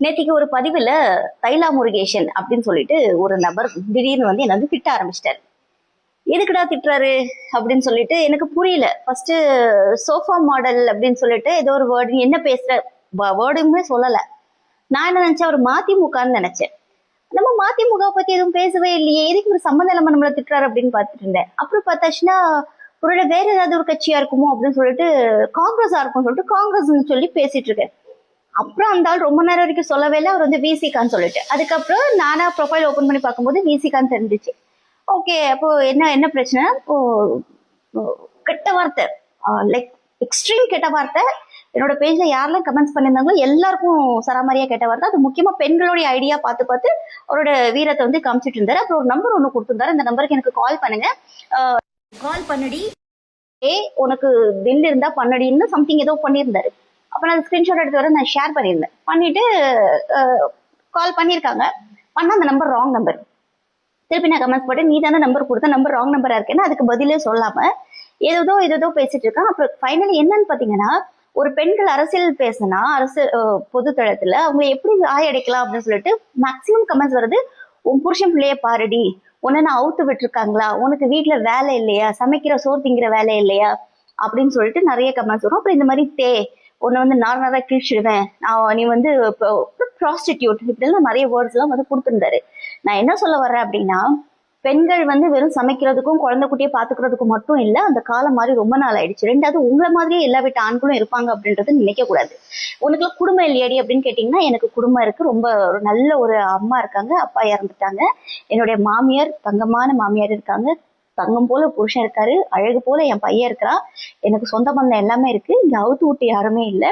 நேத்திக்கு ஒரு பதிவுல தைலா முருகேசன் அப்படின்னு சொல்லிட்டு ஒரு நபர் திடீர்னு வந்து என்ன வந்து திட்ட ஆரம்பிச்சிட்டாரு. எதுக்குடா திட்டுறாரு அப்படின்னு சொல்லிட்டு எனக்கு புரியல. ஃபர்ஸ்ட் சோஃபா மாடல் அப்படின்னு சொல்லிட்டு ஏதோ ஒரு வேர்டு என்ன பேசுற வேர்டுமே சொல்லல. நான் என்ன நினைச்சேன், அவர் மதிமுகன்னு நினைச்சேன். நம்ம மதிமுக பத்தி எதுவும் பேசவே இல்லையே, எதுக்கு ஒரு சம்மந்த இல்லாம நம்மள திட்டுறாரு அப்படின்னு பார்த்துட்டு இருந்தேன். அப்புறம் பார்த்தாச்சுன்னா ஒருவேளை வேற ஏதாவது ஒரு கட்சியா இருக்குமோ அப்படின்னு சொல்லிட்டு காங்கிரஸா இருக்கும்னு சொல்லிட்டு காங்கிரஸ் சொல்லி பேசிட்டு இருக்கேன். அப்புறம் அந்த ஆள் ரொம்ப நேரம் வரைக்கும் சொல்லவே இல்லை, அவர் வந்து விசிகான்னு சொல்லிட்டு. அதுக்கப்புறம் நானா ப்ரொஃபைல் ஓப்பன் பண்ணி பார்க்கும்போது விசிகான்னு தெரிஞ்சிச்சு. ஓகே, அப்போ என்ன என்ன பிரச்சனை? இப்போ கெட்ட வார்த்தை, லைக் எக்ஸ்ட்ரீம் கெட்ட வார்த்தை என்னோட பேஜ்ல யாரெல்லாம் கமெண்ட்ஸ் பண்ணியிருந்தாங்களோ எல்லாருக்கும் சராமரியா கெட்ட வார்த்தை. அது முக்கியமா பெண்களுடைய ஐடியா பார்த்து பார்த்து அவரோட வீரத்தை வந்து காமிச்சிட்டு இருந்தாரு. அப்புறம் ஒரு நம்பர் ஒன்று கொடுத்துருந்தாரு, இந்த நம்பருக்கு எனக்கு கால் பண்ணுங்க, கால் பண்ணடி, உனக்கு பில் இருந்தா பண்ணடின்னு சம்திங் ஏதோ பண்ணியிருந்தாரு. அப்போ நான் ஸ்கிரீன்ஷாட் எடுத்து வர நான் ஷேர் பண்ணியிருந்தேன். பண்ணிட்டு கால் பண்ணியிருக்காங்க. பண்ணால் அந்த நம்பர் ராங் நம்பர். திருப்பி நான் கமெண்ட்ஸ் போட்டு, நீ தானே நம்பர் கொடுத்த, நம்பர் ராங் நம்பரா இருக்கேன்னா அதுக்கு பதிலே சொல்லாம ஏதோ பேசிட்டு இருக்கான். அப்புறம் ஃபைனலி என்னன்னு பாத்தீங்கன்னா, ஒரு பெண்கள் அரசியல் பேசினா அரசியல் பொதுத்தளத்துல அவங்க எப்படி ஆயடைக்கலாம் அப்படின்னு சொல்லிட்டு மேக்சிமம் கமெண்ட்ஸ் வருது. உன் புருஷன் பிள்ளைய பாருடி, உன்னை நான் அவுத்து விட்டுருக்காங்களா, உனக்கு வீட்டுல வேலை இல்லையா, சமைக்கிற சோறு திங்கிற வேலை இல்லையா அப்படின்னு சொல்லிட்டு நிறைய கமெண்ட்ஸ் வரும். அப்புறம் இந்த மாதிரி உன்னை வந்து நார்மலா கிழிச்சிடுவேன், நீ வந்து ப்ராஸ்டிடியூட், இப்படிலாம் நிறைய வேர்ட்ஸ் எல்லாம் வந்து கொடுத்துருந்தாரு. நான் என்ன சொல்ல வர்றேன் அப்படின்னா, பெண்கள் வந்து வெறும் சமைக்கிறதுக்கும் குழந்தை குட்டியை பாத்துக்கிறதுக்கும் மட்டும் இல்ல, அந்த காலம் மாதிரி ரொம்ப நாள் ஆயிடுச்சு. ரெண்டாவது உங்களை மாதிரியே எல்லா வீட்டு ஆண்களும் இருப்பாங்க அப்படின்றது நினைக்க கூடாது. உனக்குலாம் குடும்பம் இல்லையாடி அப்படின்னு கேட்டீங்கன்னா, எனக்கு குடும்பம் இருக்கு. ரொம்ப ஒரு நல்ல ஒரு அம்மா இருக்காங்க, அப்பா இறந்துட்டாங்க. என்னுடைய மாமியார் தங்கமான மாமியார் இருக்காங்க, தங்கம் போல புருஷன் இருக்காரு, அழகு போல என் பையன் இருக்கிறான், எனக்கு சொந்த பந்தம் எல்லாமே இருக்கு. இங்க அவுத்து விட்டு யாருமே இல்லை.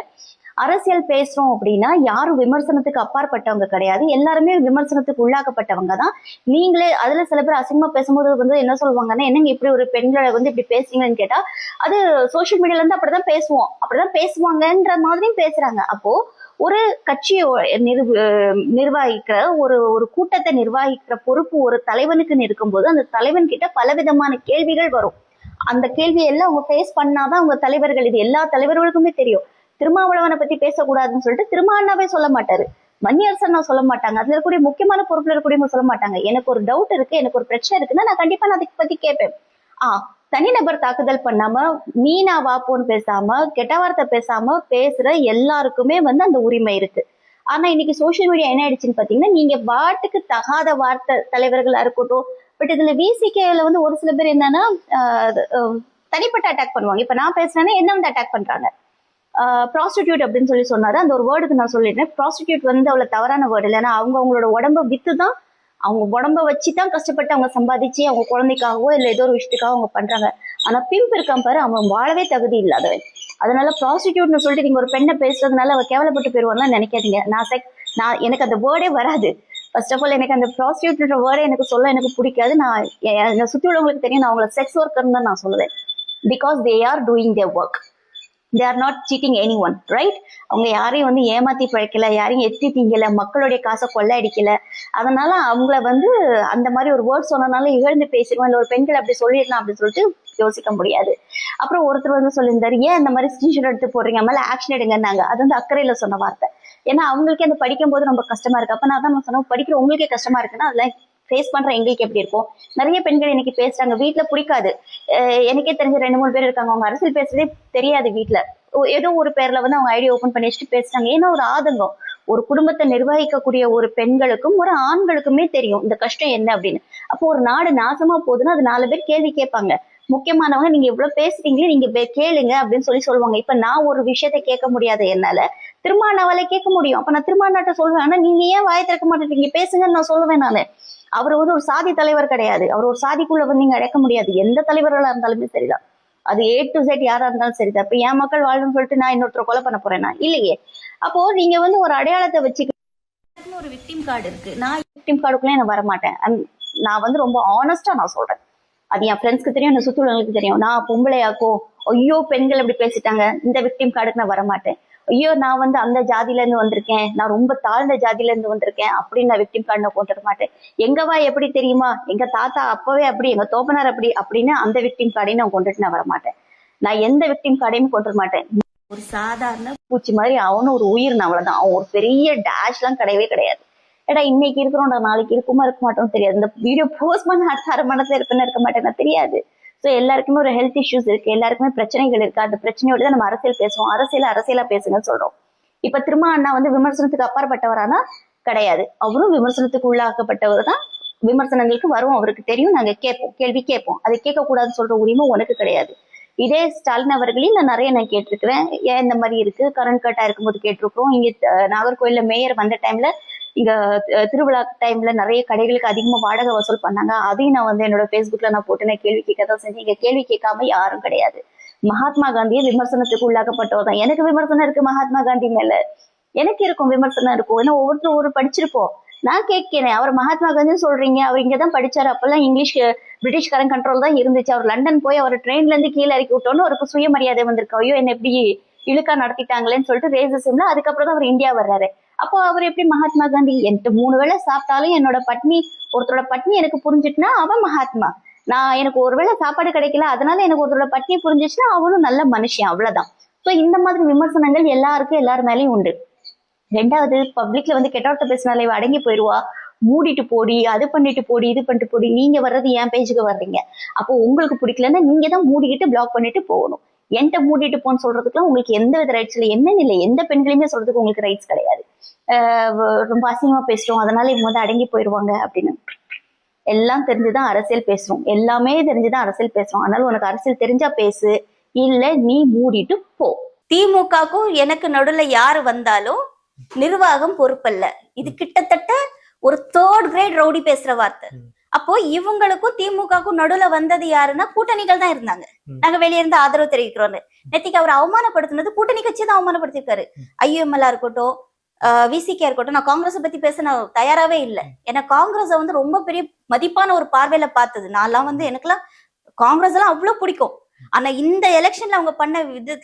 அரசியல் பேசுறோம் அப்படின்னா யாரும் விமர்சனத்துக்கு அப்பாற்பட்டவங்க கிடையாது, எல்லாருமே விமர்சனத்துக்கு உள்ளாக்கப்பட்டவங்க தான். நீங்களே அதுல சில பேர் அசிங்கமா பேசும்போது வந்து என்ன சொல்லுவாங்கன்னா, என்னங்க இப்படி ஒரு பெண்களை வந்து இப்படி பேசுறீங்கன்னு கேட்டா, அது சோசியல் மீடியால இருந்து அப்படிதான் பேசுவோம், அப்படிதான் பேசுவாங்கன்ற மாதிரியும் பேசுறாங்க. அப்போ ஒரு கட்சியை நிர்வகிக்கிற ஒரு கூட்டத்தை நிர்வகிக்கிற பொறுப்பு ஒரு தலைவனுக்கு இருக்கும்போது அந்த தலைவன் கிட்ட பலவிதமான கேள்விகள் வரும். அந்த கேள்வியை எல்லாம் அவங்க ஃபேஸ் பண்ணாதான் அவங்க தலைவர்கள். இது எல்லா தலைவர்களுக்குமே தெரியும். திருமாவளவனை பத்தி பேசக்கூடாதுன்னு சொல்லிட்டு திருமாவளவனாவே சொல்ல மாட்டாரு, மணியரசன் சொல்ல மாட்டாங்க, அதுல இருக்கக்கூடிய முக்கியமான பொறுப்புல இருக்கக்கூடிய சொல்ல மாட்டாங்க. எனக்கு ஒரு டவுட் இருக்கு, எனக்கு ஒரு பிரச்சனை இருக்குன்னா நான் கண்டிப்பா நான் அதை பத்தி கேட்பேன். தனிநபர் தாக்குதல் பண்ணாம, மீனா வாப்போன்னு பேசாம, கெட்ட வார்த்தை பேசாம பேசுற எல்லாருக்குமே வந்து அந்த உரிமை இருக்கு. ஆனா இன்னைக்கு சோசியல் மீடியா என்ன ஆயிடுச்சுன்னு பாத்தீங்கன்னா, நீங்க பாட்டுக்கு தகாத வார்த்தை தலைவர்களா இருக்கட்டும். பட் இதுல விசிகேல வந்து ஒரு சில பேர் என்னன்னா தனிப்பட்ட அட்டாக் பண்ணுவாங்க. இப்ப நான் பேசுறேன்னா என்ன வந்து அட்டாக் பண்றாங்க. ப்ராஸ்டிடியூட் அப்படின்னு சொல்லி சொன்னாரு. அந்த ஒரு வேர்டுக்கு நான் சொல்லிடுறேன், ப்ராஸ்டிடியூட் வந்து அவ்வளவு தவறான வேர்டு இல்லை. ஏன்னா அவங்களோட உடம்ப வித்து தான், அவங்க உடம்ப வச்சுதான் கஷ்டப்பட்டு அவங்க சம்பாதிச்சு அவங்க குழந்தைக்காகவோ இல்லை ஏதோ ஒரு விஷயத்துக்காக அவங்க பண்றாங்க. ஆனா பிம்ப் இருக்கான் பாரு, அவன் வாழவே தகுதி இல்லாதவன். அதனால ப்ராஸ்டிடியூட்னு சொல்லிட்டு நீங்க ஒரு பெண்ணை பேசுறதுனால அவ கேவலப்பட்டு போயிருவான்லாம் நினைக்காதீங்க. நான் எனக்கு அந்த வேர்டே வராது. ஃபர்ஸ்ட் ஆஃப் ஆல் எனக்கு அந்த ப்ராஸ்டிடியூட்ன்ற வேர்டே எனக்கு சொல்ல எனக்கு பிடிக்காது. நான் என்னை சுற்றி உள்ளவங்களுக்கு தெரியும், நான் அவங்கள செக்ஸ் ஒர்க்கர்னு தான் நான் சொல்லுவேன். Because they are doing there work, they are not cheating anyone, right? அவங்க யாரையும் வந்து ஏமாத்தி பழைக்கல, யாரையும் எத்தி திங்கல, மக்களுடைய காசை கொள்ள அடிக்கல. அதனால அவங்கள வந்து அந்த மாதிரி ஒரு வேர்ட் சொன்னனால இகழ்ந்து பேசிடுவோம், இல்லை ஒரு பெண்கள் அப்படி சொல்லிடலாம் அப்படின்னு சொல்லிட்டு யோசிக்க முடியாது. அப்புறம் ஒருத்தர் வந்து சொல்லியிருந்தாரு, ஏன் இந்த மாதிரி ஸ்கிரீன்ஷாட் எடுத்து போடுறீங்க, மேல ஆக்ஷன் எடுங்கன்னாங்க. அது வந்து அக்கறையில சொன்ன வார்த்தை. ஏன்னா அவங்களுக்கே அந்த படிக்கும் போது ரொம்ப கஷ்டமா இருக்கு. அப்ப நான் தான் சொன்னேன், படிக்கிற உங்களுக்கே கஷ்டமா இருக்குன்னா அதெல்லாம் ஃபேஸ் பண்ற எங்களுக்கு எப்படி இருக்கும். நிறைய பெண்கள் இன்னைக்கு பேசுறாங்க, வீட்டுல பிடிக்காது. எனக்கே தெரிஞ்ச 2-3 பேர் இருக்காங்க, அவங்க அரசியல் பேசுறதே தெரியாது. வீட்டுல ஏதோ ஒரு பேர்ல வந்து அவங்க ஐடியா ஓபன் பண்ணி வச்சுட்டு பேசுறாங்க. ஏன்னா ஒரு ஆதங்கம். ஒரு குடும்பத்தை நிர்வகிக்கக்கூடிய ஒரு பெண்களுக்கும் ஒரு ஆண்களுக்குமே தெரியும் இந்த கஷ்டம் என்ன அப்படின்னு. அப்போ ஒரு நாடு நாசமா போகுதுன்னா அது 4 பேர் கேள்வி கேட்பாங்க. முக்கியமானவங்க, நீங்க இவ்வளவு பேசுறீங்களே, நீங்க கேளுங்க அப்படின்னு சொல்லுவாங்க. இப்ப நான் ஒரு விஷயத்த கேட்க முடியாத என்னால திருமாவளவனை கேட்க முடியும். அப்ப நான் திருமாவளவன்ட்ட சொல்லுவேன், ஆனா நீங்க ஏன் வாயை திறக்க மாட்டேங்க, பேசுங்கன்னு நான் சொல்லுவேன். நானு அவர் வந்து ஒரு சாதி தலைவர் கிடையாது, அவர் ஒரு சாதிக்குள்ள வந்து நீங்க அடைக்க முடியாது. எந்த தலைவர்களா இருந்தாலுமே சரிதான், அது A to Z யாரா இருந்தாலும் சரிதான். இப்ப என் மக்கள் வாழணும்னு சொல்லிட்டு நான் இன்னொருத்தர் கொலை பண்ண போறேன்னா இல்லையே. அப்போ நீங்க வந்து ஒரு அடையாளத்தை வச்சுக்க ஒரு விக்டிம் கார்டு இருக்கு. நான் விக்டிம் கார்டுக்குள்ளே நான் வரமாட்டேன். நான் வந்து ரொம்ப ஆனஸ்டா நான் சொல்றேன். அது என் ஃப்ரெண்ட்ஸ்க்கு தெரியும், என் சுற்றுலங்களுக்கு தெரியும். நான் பொம்பளையாக்கோ ஐயோ பெண்கள் அப்படி பேசிட்டாங்க இந்த விக்டிம் கார்டுக்கு நான் வரமாட்டேன். ஐயோ நான் வந்து அந்த ஜாதியில இருந்து வந்திருக்கேன், நான் ரொம்ப தாழ்ந்த ஜாதியில இருந்து வந்திருக்கேன் அப்படின்னு நான் விக்டிம் கார்டு கொண்டு வர மாட்டேன். எங்கவா எப்படி தெரியுமா, எங்க தாத்தா அப்பவே அப்படி, எங்க தோப்பனார் அப்படி அப்படின்னு அந்த விக்டிம் கார்டையும் நான் கொண்டுட்டு நான் வரமாட்டேன். நான் எந்த விக்டிம் கார்டையும் கொண்டு வர மாட்டேன். ஒரு சாதாரண பூச்சி மாதிரி அவனும் ஒரு உயிர் அவ்வளவுதான். அவன் ஒரு பெரிய டேஷ் எல்லாம் கிடையவே கிடையாது. ஏடா இன்னைக்கு இருக்கிறோம்டா நாளைக்கு இருக்குமா இருக்க மாட்டோம் தெரியாது. இந்த வீடியோ போஸ்ட் பண்ண அடுத்த அரை மணி நேரத்துல இருக்க மாட்டேன்னா தெரியாது. ஸோ எல்லாருக்குமே ஒரு ஹெல்த் இஷ்யூஸ் இருக்கு, எல்லாருக்குமே பிரச்சனைகள் இருக்கு. அந்த பிரச்சனையோட தான் நம்ம அரசியல் பேசுவோம். அரசியலா பேசுங்கன்னு சொல்றோம். இப்ப திரும்ப அண்ணா வந்து விமர்சனத்துக்கு அப்பாற்பட்டவரானா கிடையாது. அவரும் விமர்சனத்துக்கு உள்ளாக்கப்பட்டவர் தான். விமர்சனங்களுக்கு வரும், அவருக்கு தெரியும். நாங்க கேட்போம், கேள்வி கேட்போம். அதை கேட்க கூடாதுன்னு சொல்ற உரிமை உனக்கு கிடையாது. இதே ஸ்டாலின் அவர்களையும் நான் கேட்டிருக்கிறேன். ஏன் இந்த மாதிரி இருக்கு, கரண்ட் கட்டா இருக்கும்போது கேட்டிருக்கிறோம். இங்க நாகர்கோயில்ல மேயர் வந்த டைம்ல இங்க திருவிழா டைம்ல நிறைய கடைகளுக்கு அதிகமா வாடகை வசூல் பண்ணாங்க. அதையும் நான் வந்து என்னோட Facebookல நான் போட்டு நான் கேள்வி கேட்கதான் செஞ்சேன். இங்க கேள்வி கேட்காம யாரும் கிடையாது. மகாத்மா காந்தியை விமர்சனத்துக்கு உள்ளாக்கப்பட்டவர் தான். எனக்கு விமர்சனம் இருக்கு மகாத்மா காந்தி மேல, எனக்கு இருக்கும் விமர்சனம் இருக்கும். ஏன்னா ஒவ்வொருத்தரும் ஒவ்வொரு படிச்சிருப்போம். நான் கேட்கிறேன், அவர் மகாத்மா காந்தி சொல்றீங்க, அவர் இங்கதான் படிச்சாரு, அப்பெல்லாம் இங்கிலீஷ் பிரிட்டிஷ்காரன் கண்ட்ரோல் தான் இருந்துச்சு. அவர் லண்டன் போய் அவர் ட்ரெயின்ல இருந்து கீழே இறக்கி விட்டோன்னு அவருக்கு சுயமரியாதை வந்திருக்கு. ஐயோ என்ன எப்படி இழுக்கா நடத்திட்டாங்களேன்னு சொல்லிட்டு ரேசிசம்ல அதுக்கப்புறம் தான் அவர் இந்தியா வர்றாரு. அப்போ அவர் எப்படி மகாத்மா காந்தி? என்கிட்ட 3 வேளை சாப்பிட்டாலும் என்னோட பட்னி, ஒருத்தரோட பட்னி எனக்கு புரிஞ்சுட்டுனா அவன் மகாத்மா. நான் எனக்கு ஒருவேளை சாப்பாடு கிடைக்கல அதனால எனக்கு ஒருத்தரோட பட்னி புரிஞ்சிச்சுன்னா அவனும் நல்ல மனுஷன், அவ்வளவுதான். ஸோ இந்த மாதிரி விமர்சனங்கள் எல்லாருக்கும் எல்லார் மேலேயும் உண்டு. ரெண்டாவது, பப்ளிக்ல வந்து கெட்டவர்த்த பேசினாலே அடங்கி போயிடுவா, மூடிட்டு போடி, அது பண்ணிட்டு போடி, இது பண்ணிட்டு போடி. நீங்க வர்றது என் பேஜுக்கு வர்றீங்க, அப்போ உங்களுக்கு பிடிக்கலன்னா நீங்க தான் மூடிக்கிட்டு பிளாக் பண்ணிட்டு போகணும். என்கிட்ட மூடிட்டு போன்னு சொல்றதுக்குலாம் உங்களுக்கு எந்த வித ரைட்ஸ் இல்லை. என்னன்னு இல்லை, எந்த பெண்களையுமே சொல்றதுக்கு உங்களுக்கு ரைட்ஸ் கிடையாது. ரொம்ப அசிங்கமா பேசுறோம் அதனால இவங்க வந்து அடங்கி போயிடுவாங்க அப்படின்னு. எல்லாம் தெரிஞ்சுதான் அரசியல் பேசுறோம், எல்லாமே தெரிஞ்சுதான் அரசியல் பேசுறோம். அதனால உனக்கு அரசியல் தெரிஞ்சா பேசு, இல்ல நீ மூடிட்டு போ. திமுகக்கும் எனக்கு நடுவுல யாரு வந்தாலும் நிர்வாகம் பொறுப்பல்ல. இது கிட்டத்தட்ட ஒரு 3rd கிரேட் ரவுடி பேசுற வார்த்தை. அப்போ இவங்களுக்கும் திமுகக்கும் நடுவுல வந்தது யாருன்னா கூட்டணிகள் தான் இருந்தாங்க. நாங்க வெளியே இருந்து ஆதரவு தெரிவிக்கிறோம். நேத்திக்கு அவர் அவமானப்படுத்தினது கூட்டணி கட்சி தான் அவமானப்படுத்திருக்காரு. IUML இருக்கட்டும், VCK இருக்கட்டும். நான் காங்கிரஸை பத்தி பேச நான் தயாராவே இல்லை. ஏன்னா காங்கிரஸை வந்து ரொம்ப பெரிய மதிப்பான ஒரு பார்வையில பார்த்தது. நான்லாம் வந்து எனக்குலாம் காங்கிரஸ் எல்லாம் அவ்வளவு பிடிக்கும். ஆனா இந்த எலெக்ஷன்ல அவங்க பண்ண விதத்துல